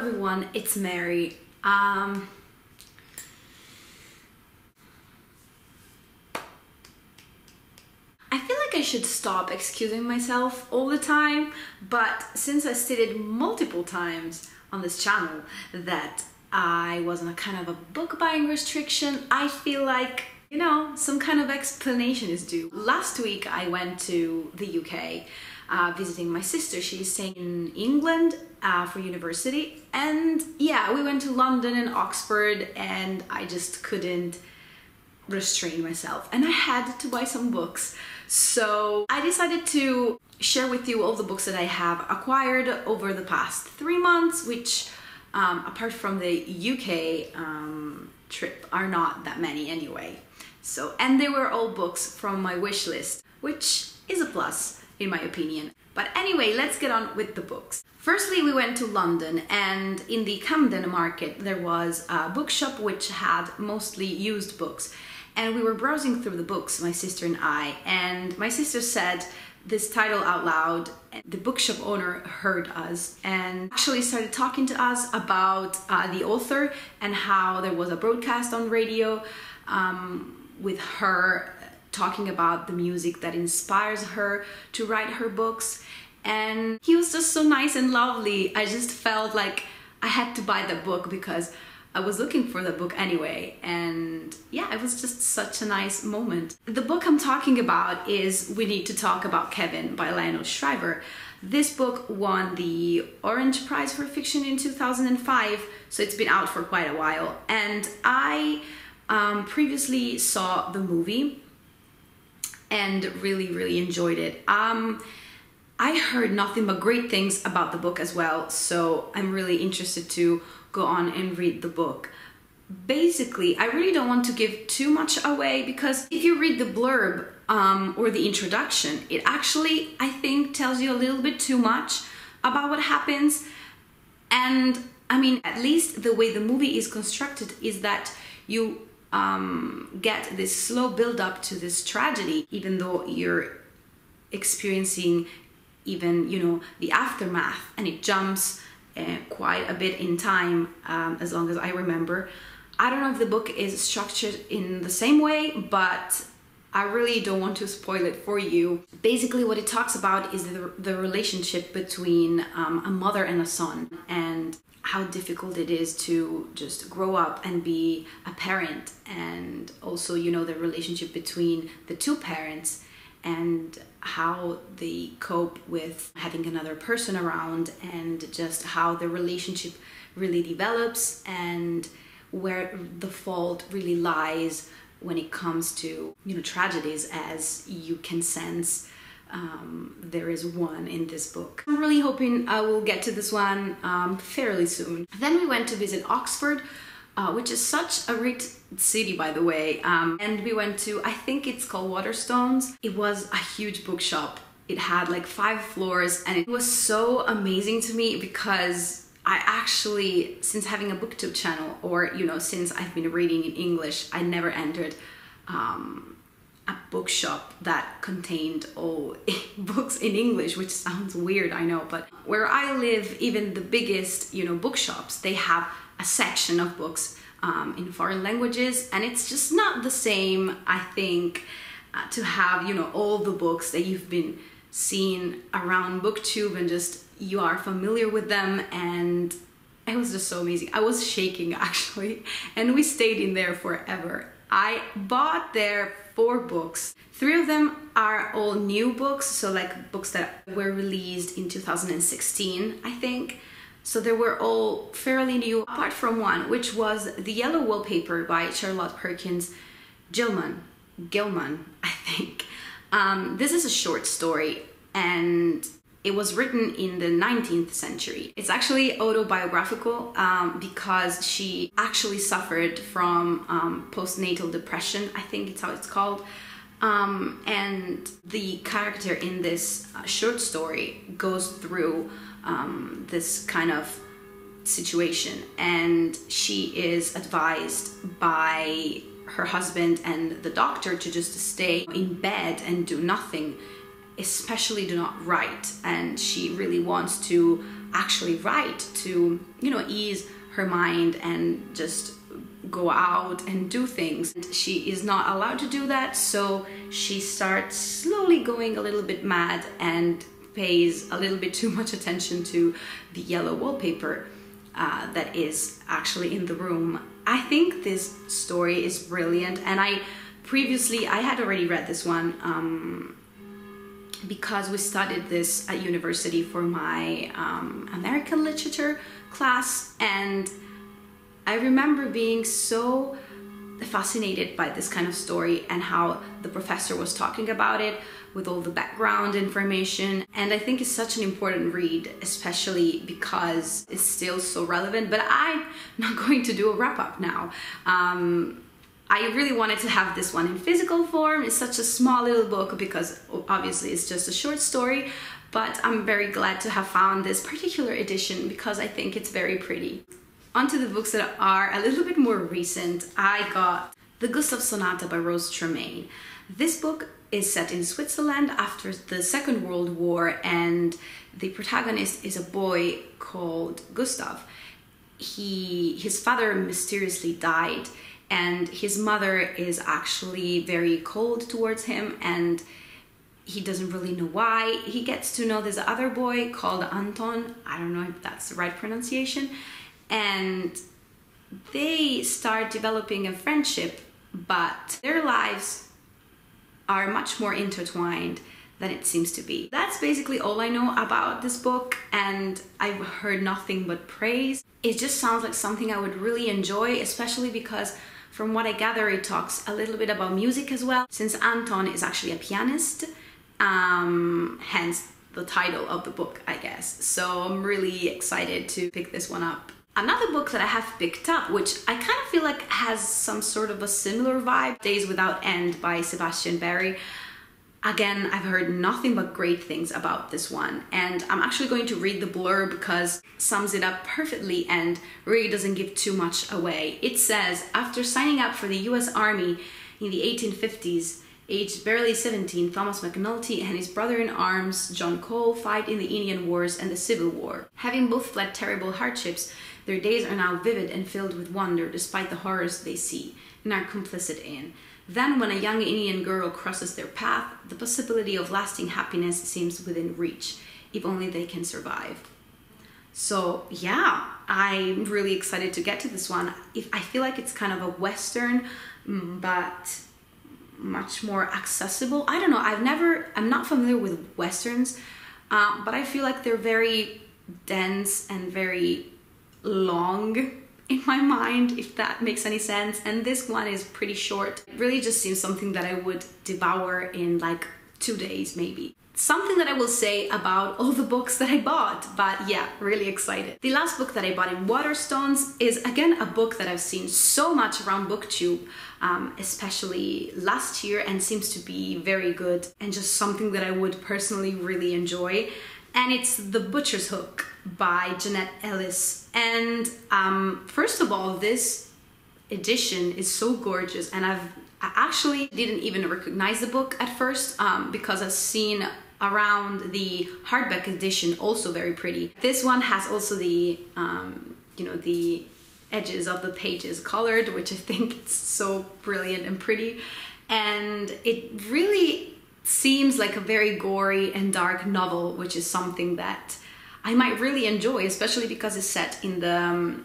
everyone, it's Mary. I feel like I should stop excusing myself all the time, but since I stated multiple times on this channel that I was on a kind of a book buying restriction, I feel like, you know, some kind of explanation is due. Last week I went to the UK visiting my sister. She's staying in England for university, and yeah, we went to London and Oxford, and I just couldn't restrain myself and I had to buy some books. So I decided to share with you all the books that I have acquired over the past 3 months, which apart from the UK trip are not that many anyway. So, and they were all books from my wish list, which is a plus in my opinion. But anyway, let's get on with the books. Firstly, we went to London, and in the Camden market there was a bookshop which had mostly used books. And we were browsing through the books, my sister and my sister said this title out loud. The bookshop owner heard us and actually started talking to us about the author and how there was a broadcast on radio with her talking about the music that inspires her to write her books. And he was just so nice and lovely. I just felt like I had to buy the book because I was looking for the book anyway, and yeah, it was just such a nice moment. The book I'm talking about is We Need to Talk About Kevin by Lionel Shriver. This book won the Orange Prize for Fiction in 2005, so it's been out for quite a while. And I previously saw the movie and really enjoyed it. I heard nothing but great things about the book as well, so I'm really interested to go on and read the book. Basically, I really don't want to give too much away because if you read the blurb or the introduction, it actually, I think, tells you a little bit too much about what happens. And I mean, at least the way the movie is constructed is that you get this slow build up to this tragedy, even though you're experiencing even, you know, the aftermath, and it jumps quite a bit in time, as long as I remember. I don't know if the book is structured in the same way, but I really don't want to spoil it for you. Basically what it talks about is the relationship between a mother and a son, and how difficult it is to just grow up and be a parent, and also, you know, the relationship between the two parents and how they cope with having another person around, and just how the relationship really develops, and where the fault really lies when it comes to, you know, tragedies, as you can sense there is one in this book. I'm really hoping I will get to this one fairly soon. Then we went to visit Oxford, which is such a great city, by the way, and we went to, I think it's called Waterstones. It was a huge bookshop. It had like 5 floors, and it was so amazing to me because I actually, since having a booktube channel, or, you know, since I've been reading in English, I never entered a bookshop that contained all books in English, which sounds weird, I know, but where I live, even the biggest, you know, bookshops, they have a section of books in foreign languages, and it's just not the same, I think, to have, you know, all the books that you've been seeing around booktube and just you are familiar with them. And it was just so amazing. I was shaking actually, and we stayed in there forever. I bought there 4 books. 3 of them are all new books, so like books that were released in 2016, I think. So they were all fairly new, apart from one, which was The Yellow Wallpaper by Charlotte Perkins Gilman, I think. This is a short story, and it was written in the 19th century. It's actually autobiographical because she actually suffered from postnatal depression, I think it's how it's called. And the character in this short story goes through this kind of situation, and she is advised by her husband and the doctor to just stay in bed and do nothing, especially do not write. And she really wants to actually write to, you know, ease her mind and just go out and do things. And she is not allowed to do that, so she starts slowly going a little bit mad and pays a little bit too much attention to the yellow wallpaper that is actually in the room. I think this story is brilliant, and I had already read this one because we studied this at university for my American literature class, and I remember being so fascinated by this kind of story and how the professor was talking about it with all the background information. And I think it's such an important read, especially because it's still so relevant. But I'm not going to do a wrap-up now. I really wanted to have this one in physical form. It's such a small little book because obviously it's just a short story, but I'm very glad to have found this particular edition because I think it's very pretty. Onto the books that are a little bit more recent. I got the Gustav Sonata by Tremain. This book is set in Switzerland after the Second World War, and the protagonist is a boy called Gustav. His father mysteriously died, and his mother is actually very cold towards him, and he doesn't really know why. He gets to know this other boy called Anton. I don't know if that's the right pronunciation. And they start developing a friendship, but their lives are much more intertwined than it seems to be. That's basically all I know about this book, and I've heard nothing but praise. It just sounds like something I would really enjoy, especially because from what I gather, it talks a little bit about music as well, since Anton is actually a pianist, hence the title of the book, I guess. So I'm really excited to pick this one up. Another book that I have picked up, which I kind of feel like has some sort of a similar vibe, Days Without End by Sebastian. Again, I've heard nothing but great things about this one, and I'm actually going to read the blurb because it sums it up perfectly and really doesn't give too much away. It says, after signing up for the US Army in the 1850s, aged barely 17, Thomas McNulty and his brother-in-arms, John Cole, fight in the Indian Wars and the Civil War. Having both fled terrible hardships, their days are now vivid and filled with wonder despite the horrors they see and are complicit in. Then, when a young Indian girl crosses their path, the possibility of lasting happiness seems within reach, if only they can survive. So yeah, I'm really excited to get to this one. I feel like it's kind of a Western, but much more accessible. I don't know, I'm not familiar with Westerns, but I feel like they're very dense and very long in my mind, if that makes any sense. And this one is pretty short. It really just seems something that I would devour in like 2 days maybe. Something that I will say about all the books that I bought, but yeah, really excited. The last book that I bought in Waterstones is again a book that I've seen so much around BookTube, especially last year, and seems to be very good and just something that I would personally really enjoy. And it's The Butcher's Hook by Ellis. And first of all, this edition is so gorgeous, and I actually didn't even recognize the book at first because I've seen around the hardback edition also very pretty. This one has also the the edges of the pages colored, which I think is so brilliant and pretty, and it really seems like a very gory and dark novel, which is something that I might really enjoy, especially because it's set in the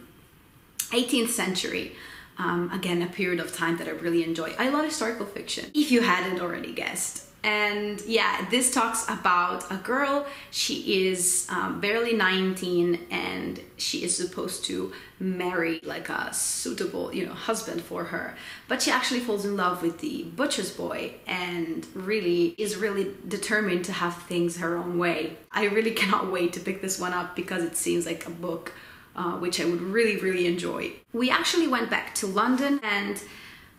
18th century. Again, a period of time that I really enjoy. I love historical fiction, if you hadn't already guessed. And yeah, this talks about a girl. She is barely 19, and she is supposed to marry like a suitable, husband for her. But she actually falls in love with the butcher's boy and is really determined to have things her own way. I really cannot wait to pick this one up because it seems like a book which I would really, really enjoy. We actually went back to London, and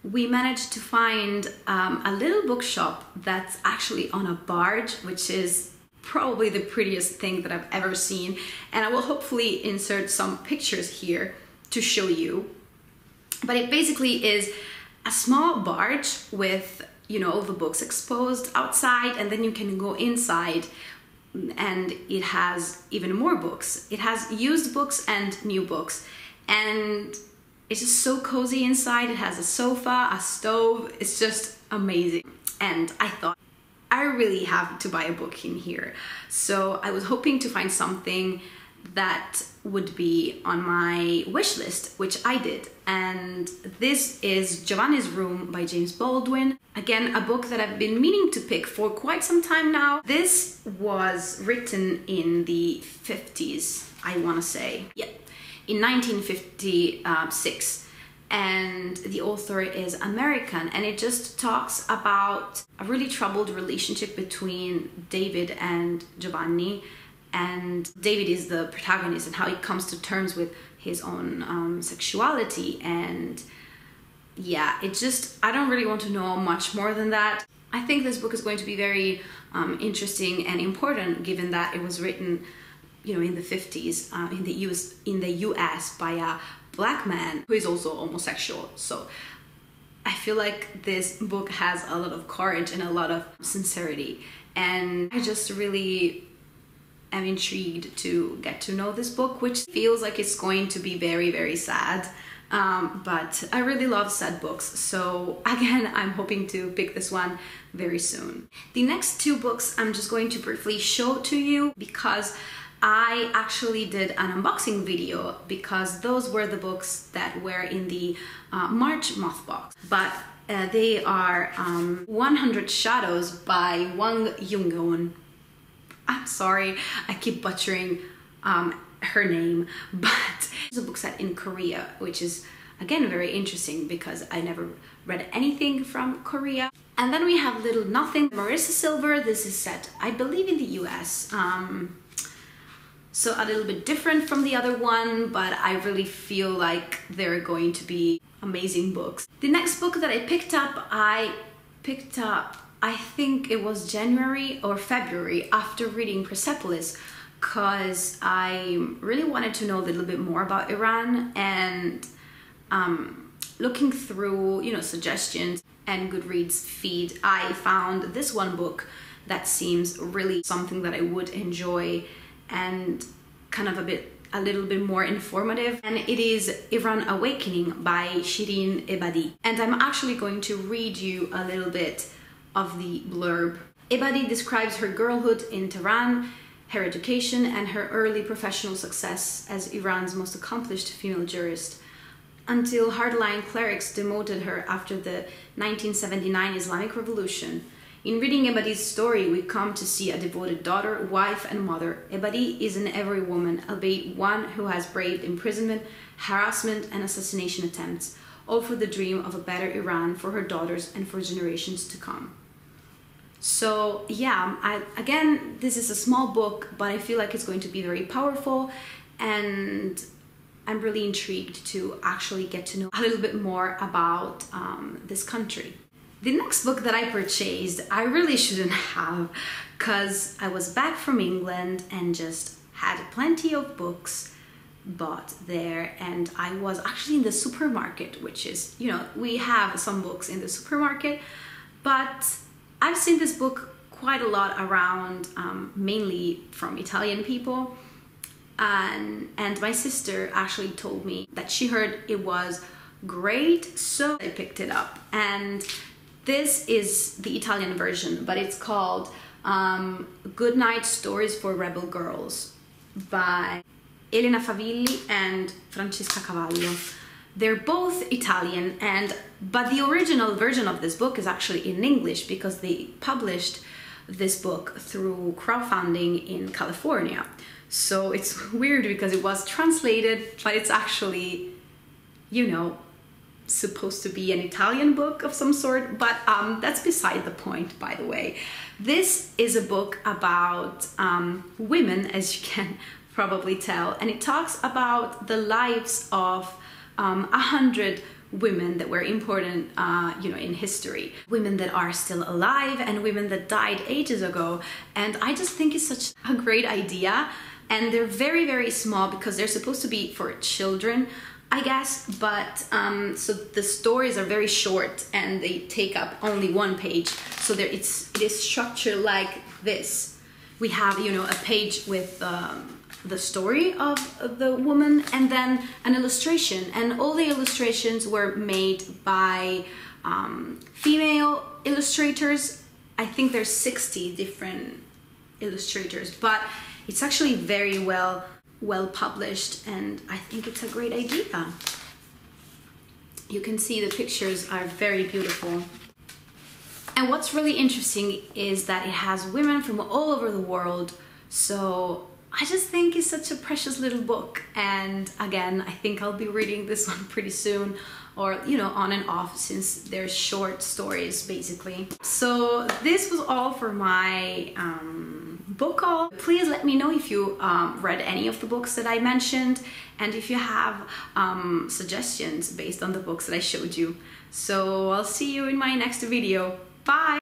we managed to find a little bookshop that's actually on a barge, which is probably the prettiest thing that I've ever seen. And I will hopefully insert some pictures here to show you. But it basically is a small barge with, all the books exposed outside, and then you can go inside and it has even more books. It has used books and new books, and it's just so cozy inside. It has a sofa, a stove. It's just amazing. And I thought, I really have to buy a book in here. So I was hoping to find something that would be on my wish list, which I did. And this is Giovanni's Room by James Baldwin. Again, a book that I've been meaning to pick for quite some time now. This was written in the 50s, I want to say. Yeah, in 1956. And the author is American, and it just talks about a really troubled relationship between David and Giovanni. And David is the protagonist, and how he comes to terms with his own sexuality. And yeah, it's just, I don't really want to know much more than that. I think this book is going to be very interesting and important, given that it was written, you know, in the 50s in the US by a Black man who is also homosexual. So I feel like this book has a lot of courage and a lot of sincerity, and I just really am intrigued to get to know this book, which feels like it's going to be very, very sad, but I really love sad books. So again, I'm hoping to pick this one very soon. The next two books I'm just going to briefly show to you, because I actually did an unboxing video, because those were the books that were in the March month box. But they are 100 Shadows by Hwang Jungeun. I'm sorry, I keep butchering her name, but it's a book set in Korea, which is again very interesting because I never read anything from Korea. And then we have Little Nothing, Marisa Silver. This is set, I believe, in the US. So a little bit different from the other one, but I really feel like they're going to be amazing books. The next book that I picked up, I think it was January or February, after reading Persepolis, because I really wanted to know a little bit more about Iran. And looking through, you know, suggestions and Goodreads feed, I found this one book that seems really something that I would enjoy, and kind of a little bit more informative. And it is Iran Awakening by Shirin Ebadi. And I'm actually going to read you a little bit of the blurb. Ebadi describes her girlhood in Tehran, her education, and her early professional success as Iran's most accomplished female jurist, until hardline clerics demoted her after the 1979 Islamic Revolution. In reading Ebadi's story, we come to see a devoted daughter, wife, and mother. Ebadi is in every woman, albeit one who has braved imprisonment, harassment, and assassination attempts, all for the dream of a better Iran for her daughters and for generations to come. So yeah, again, this is a small book, but I feel like it's going to be very powerful, and I'm really intrigued to actually get to know a little bit more about this country. The next book that I purchased, I really shouldn't have, because I was back from England and just had plenty of books bought there, and I was actually in the supermarket, which is, you know, we have some books in the supermarket, but I've seen this book quite a lot around, mainly from Italian people, and my sister actually told me that she heard it was great, so I picked it up. And this is the Italian version, but it's called Goodnight Stories for Rebel Girls by Elena Favilli and Francesca Cavallo. They're both Italian, but the original version of this book is actually in English, because they published this book through crowdfunding in California. So it's weird because it was translated, but it's actually, you know, supposed to be an Italian book of some sort, but that's beside the point, by the way. This is a book about women, as you can probably tell, and it talks about the lives of 100 women that were important, you know, in history. Women that are still alive and women that died ages ago. And I just think it's such a great idea. And they're very, very small because they're supposed to be for children, I guess. But so the stories are very short and they take up only one page. So it is structured like this. we have, you know, a page with the story of the woman and then an illustration, and all the illustrations were made by female illustrators. I think there's 60 different illustrators, but it's actually very well published, and I think it's a great idea. You can see the pictures are very beautiful. And what's really interesting is that it has women from all over the world, so I just think it's such a precious little book. And again, I think I'll be reading this one pretty soon, or, you know, on and off, since they're short stories basically. So this was all for my book haul. Please let me know if you read any of the books that I mentioned, and if you have suggestions based on the books that I showed you. So I'll see you in my next video. Bye!